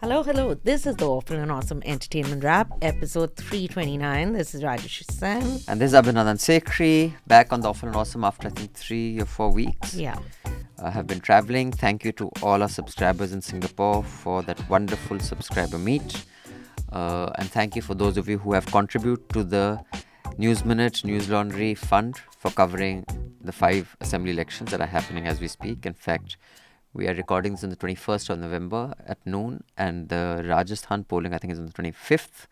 Hello. This is the Awful and Awesome Entertainment Wrap, episode 329. This is Rajyasree. And this is Abhinandan Sekhri, back on the Awful and Awesome after I think 3 or 4 weeks. Yeah. I have been traveling. Thank you to all our subscribers in Singapore for that wonderful subscriber meet. And thank you for those of you who have contributed to the News Minute, Newslaundry fund for covering the 5 assembly elections that are happening as we speak. In fact, we are recording this on the 21st of November at noon, and the Rajasthan polling, I think, is on the 25th.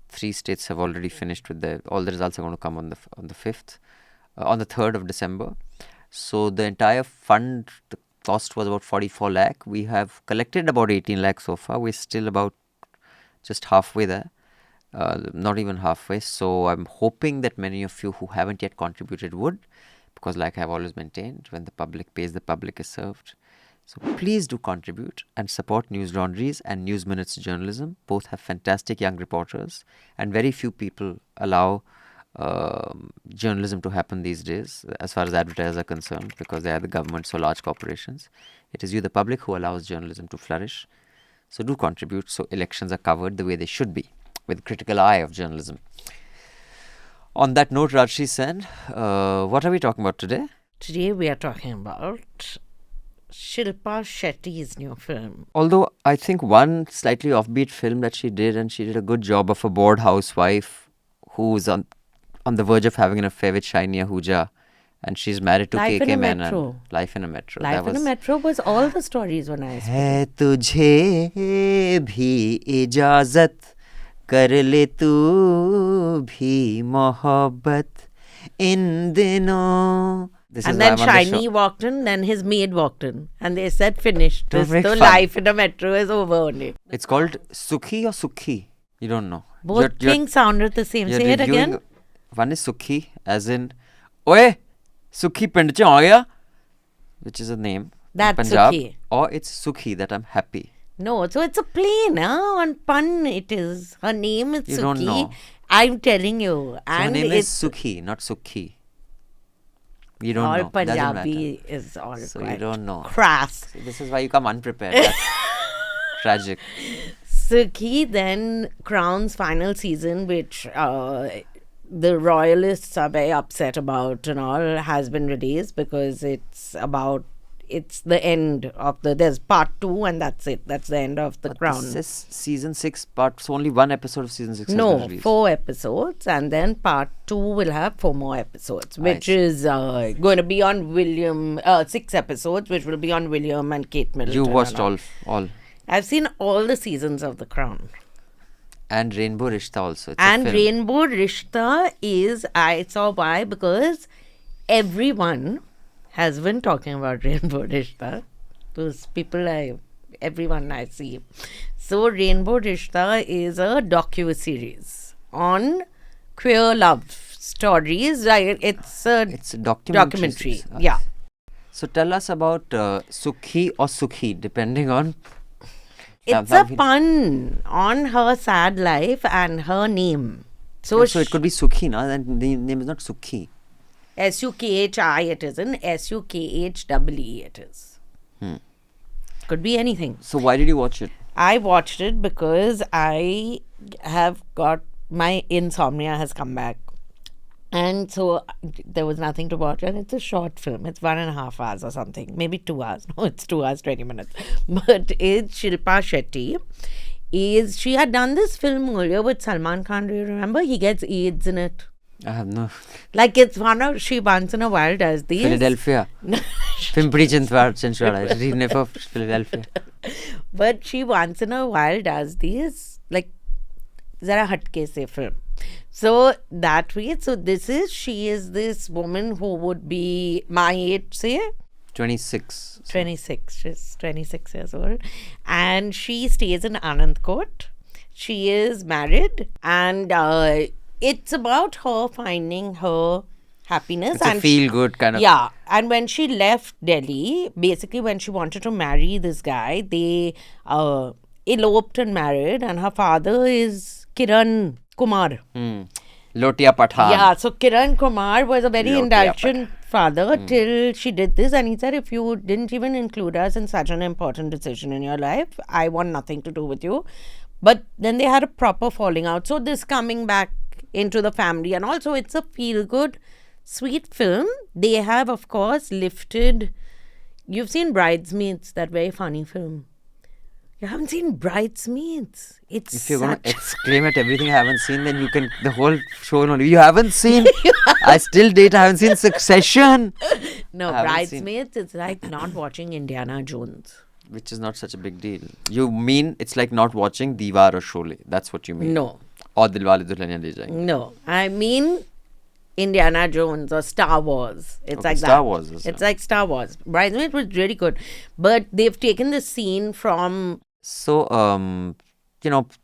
3 states have already finished with all the results are going to come on the 5th, on the 3rd of December. So the entire fund, the cost was about 44 lakh. We have collected about 18 lakh so far. We're still about just halfway there, not even halfway. So I'm hoping that many of you who haven't yet contributed would, because like I've always maintained, when the public pays, the public is served. So please do contribute and support News Laundries and News Minutes journalism. Both have fantastic young reporters, and very few people allow journalism to happen these days as far as advertisers are concerned, because they are the governments or large corporations. It is you, the public, who allows journalism to flourish. So do contribute so elections are covered the way they should be, with critical eye of journalism. On that note, Rajyasree Sen, what are we talking about today? Today we are talking about Shilpa Shetty's new film. Although I think one slightly offbeat film that she did, and she did a good job of a bored housewife who's on the verge of having an affair with Shiney Ahuja, and she's married to Life in a KK Menon. Metro. Life in a Metro. Life in a Metro was all the stories when I है तुझे भी इजाजत कर ले तू भी मोहब्बत इन दिनों. This And is then why I'm on the Shiney show. walked in, then his maid walked in. And they said, finished. Don't make The fun. Life in a Metro is over only. It's called Sukhee or Sukhee? You don't know. Both things sounded the same. you're Say it reviewing- again. One is Sukhee, as in, Oye, Sukhee pind ch aa gaya, which is a name. in That's Punjab. Sukhee. Or it's Sukhee, that I'm happy. No, so it's a play, no? On pun it is. Her name is You Sukhee. don't know. I'm telling you. So and her name is it's Sukhee, not Sukhee. You don't all know. Doesn't Punjabi matter. is all So quite you don't know. crass. So this is why you come unprepared. That's tragic. Sukhee then crowns final season, which the royalists are very upset about and all, has been released because it's the end of there's part 2 and that's it. That's the end of the crown. This is season 6 part. So only one episode of season 6 has been No, released. 4 episodes, and then part 2 will have 4 more episodes, which see. is going to be on William. 6 episodes, which will be on William and Kate Middleton. You watched and all. I've seen all the seasons of The Crown. And Rainbow Rishta also. It's And a film. Rainbow Rishta is, I saw why, because everyone has been talking about Rainbow Rishta. Those people, everyone I see. So Rainbow Rishta is a docu-series on queer love stories. It's a documentary. series. Yeah. So tell us about Sukhee or Sukhee, depending on. It's a pun on her sad life and her name. So it could be Sukhee, na? Then the name is not Sukhee. Sukhi it isn't. Sukhee it is. Could be anything. So why did you watch it? I watched it because I have got my insomnia has come back. And so there was nothing to watch, and it's a short film. It's 1.5 hours or something, maybe 2 hours. No, it's 2 hours, 20 minutes. But it's Shilpa Shetty. She had done this film earlier with Salman Khan. Do you remember? He gets AIDS in it. I have no. Like it's she once in a while does these. Philadelphia. Pimpri Chinchwad. Never Philadelphia. But she once in a while does these, like, zara hatke se film. So that way, she is this woman who would be my age, say 26. 26. She's 26 years old. And she stays in Anandkot. She is married. And it's about her finding her happiness. It's a feel-good kind of... Yeah. And when she left Delhi, basically when she wanted to marry this guy, they eloped and married. And her father is Kiran Kumar. Lotia Pathan. Yeah, so Kiran Kumar was a very Lotia indulgent father till she did this, and he said, if you didn't even include us in such an important decision in your life, I want nothing to do with you. But then they had a proper falling out. So this coming back into the family, and also it's a feel good, sweet film. They have, of course, lifted. You've seen Bridesmaids, that very funny film. You haven't seen Bridesmaids. It's If you're going to exclaim at everything I haven't seen, then you can, the whole show only. You haven't seen, I still date, I haven't seen Succession. No, I haven't Bridesmaids, it's like not watching Indiana Jones. Which is not such a big deal. You mean it's like not watching Diwar or Sholay. That's what you mean. No. Or Dilwale Dulhaniya Le Jayenge. No. I mean Indiana Jones or Star Wars. It's Okay, like Star that. Wars is It's it? like Star Wars. Bridesmaids was really good. But they've taken the scene from... So,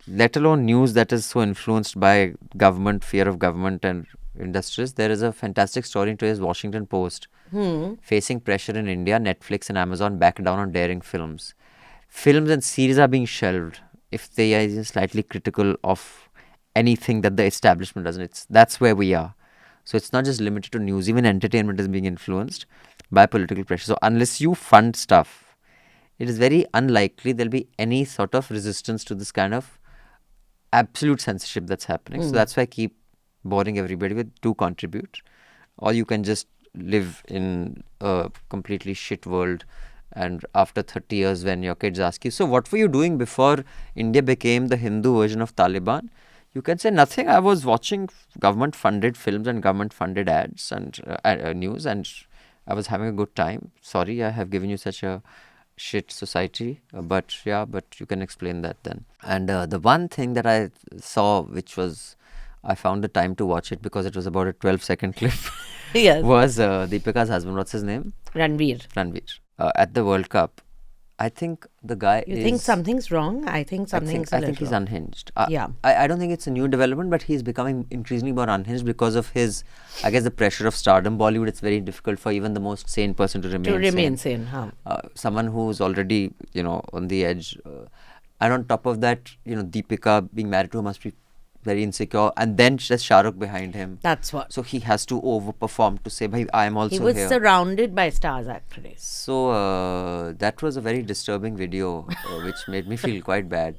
let alone news that is so influenced by government, fear of government and industries, there is a fantastic story in today's Washington Post. Facing pressure in India, Netflix and Amazon back down on daring films. Films and series are being shelved if they are even slightly critical of anything that the establishment doesn't. That's where we are. So it's not just limited to news. Even entertainment is being influenced by political pressure. So unless you fund stuff, it is very unlikely there'll be any sort of resistance to this kind of absolute censorship that's happening. So that's why I keep boring everybody with do contribute. Or you can just live in a completely shit world, and after 30 years when your kids ask you, so what were you doing before India became the Hindu version of Taliban? You can say nothing. I was watching government funded films and government funded ads and news, and I was having a good time. Sorry, I have given you such a shit society, but you can explain that then. And the one thing that I saw, which was, I found the time to watch it because it was about a 12-second clip, Yes. was Deepika's husband. What's his name? Ranveer. Ranveer. At the World Cup. I think the guy You think something's wrong? I think something's I think he's unhinged. Yeah. I don't think it's a new development, but he's becoming increasingly more unhinged because of his, I guess, the pressure of stardom. Bollywood, it's very difficult for even the most sane person to remain sane. Someone who's already, on the edge. And on top of that, Deepika being married to him must be very insecure. And then there's Shah Rukh behind him. That's what. So he has to overperform to say, bhai, I am also He was here. surrounded by stars, actually. So that was a very disturbing video, which made me feel quite bad.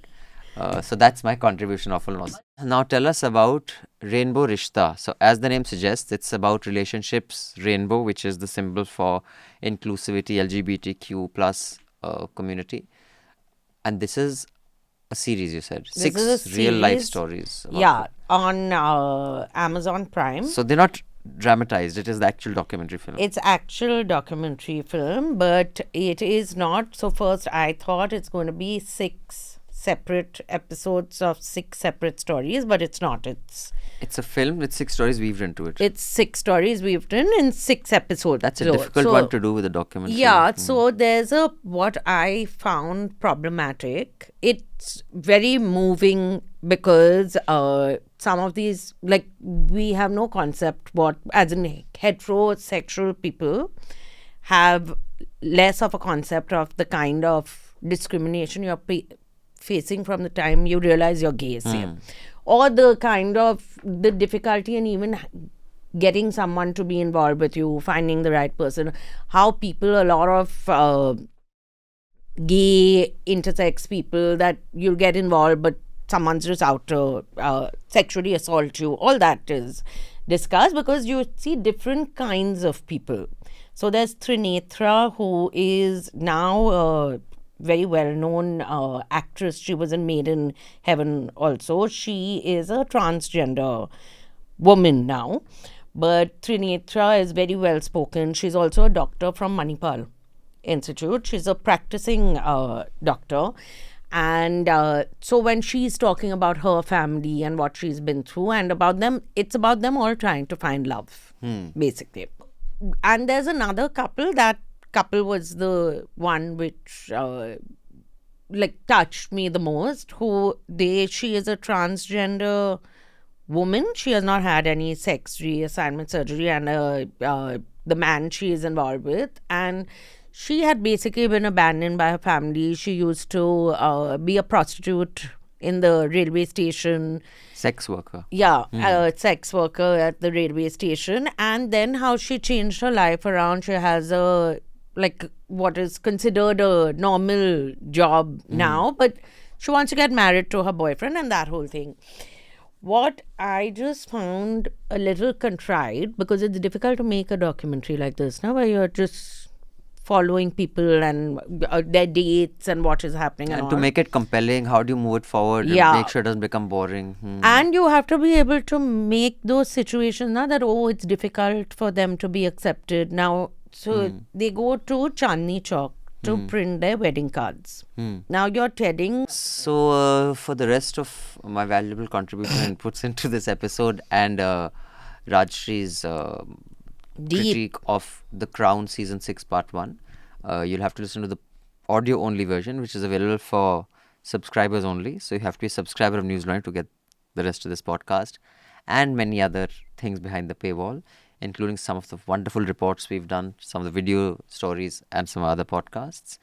So that's my contribution of all. Now tell us about Rainbow Rishta. So as the name suggests, it's about relationships. Rainbow, which is the symbol for inclusivity, LGBTQ plus community. And this is a series, you said. This is a 6 real life series. stories. Yeah, on Amazon Prime. So they're not dramatized. It is the actual documentary film. It's actual documentary film, but it is not. So first I thought it's going to be 6 separate episodes of 6 separate stories, but it's not. It's a film with 6 stories weaved into it. It's 6 stories weaved in 6 episodes. That's a difficult one to do with a documentary. Yeah, so there's what I found problematic. It's very moving because some of these, like, we have no concept what, as in heterosexual people have less of a concept of the kind of discrimination you're facing from the time you realize you're gay, say. Or the kind of the difficulty in even getting someone to be involved with you, finding the right person. How people, a lot of gay, intersex people, that you'll get involved, but someone's just out to sexually assault you. All that is discussed because you see different kinds of people. So there's Trinetra, who is now very well-known actress. She was in Maid in Heaven also. She is a transgender woman now. But Trinetra is very well-spoken. She's also a doctor from Manipal Institute. She's a practicing doctor. And so when she's talking about her family and what she's been through and about them, it's about them all trying to find love, basically. And there's another couple. That couple was the one which touched me the most. She is a transgender woman. She has not had any sex reassignment surgery, and the man she is involved with, and she had basically been abandoned by her family. She used to be a prostitute in the railway station. Sex worker. Yeah, sex worker at the railway station. And then how she changed her life around. She has a, like, what is considered a normal job now, but she wants to get married to her boyfriend and that whole thing. What I just found a little contrived, because it's difficult to make a documentary like this now, where you're just following people and their dates and what is happening and And to all. make it compelling, how do you move it forward Yeah. and make sure it doesn't become boring? And you have to be able to make those situations now that, oh, it's difficult for them to be accepted now. So they go to Chandni Chowk to print their wedding cards. Now you're telling. So, for the rest of my valuable contribution and inputs into this episode and Rajyasree's critique of The Crown Season 6 Part 1, you'll have to listen to the audio only version, which is available for subscribers only. So you have to be a subscriber of Newslaundry to get the rest of this podcast and many other things behind the paywall, including some of the wonderful reports we've done, some of the video stories, and some other podcasts.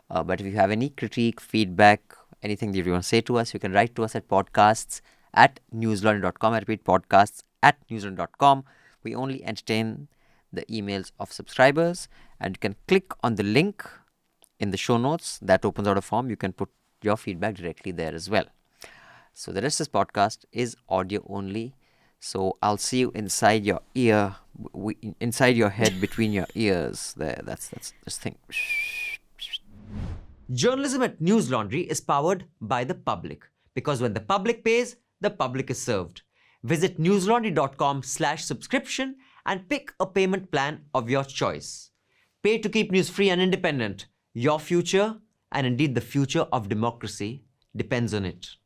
But if you have any critique, feedback, anything that you want to say to us, you can write to us at podcasts@newslaundry.com. I repeat, podcasts@newslaundry.com. We only entertain the emails of subscribers, and you can click on the link in the show notes. That opens out a form. You can put your feedback directly there as well. So the rest of this podcast is audio only. So I'll see you inside your ear, inside your head, between your ears. There, that's this thing. Journalism at Newslaundry is powered by the public, because when the public pays, the public is served. Visit newslaundry.com/subscription and pick a payment plan of your choice. Pay to keep news free and independent. Your future, and indeed the future of democracy, depends on it.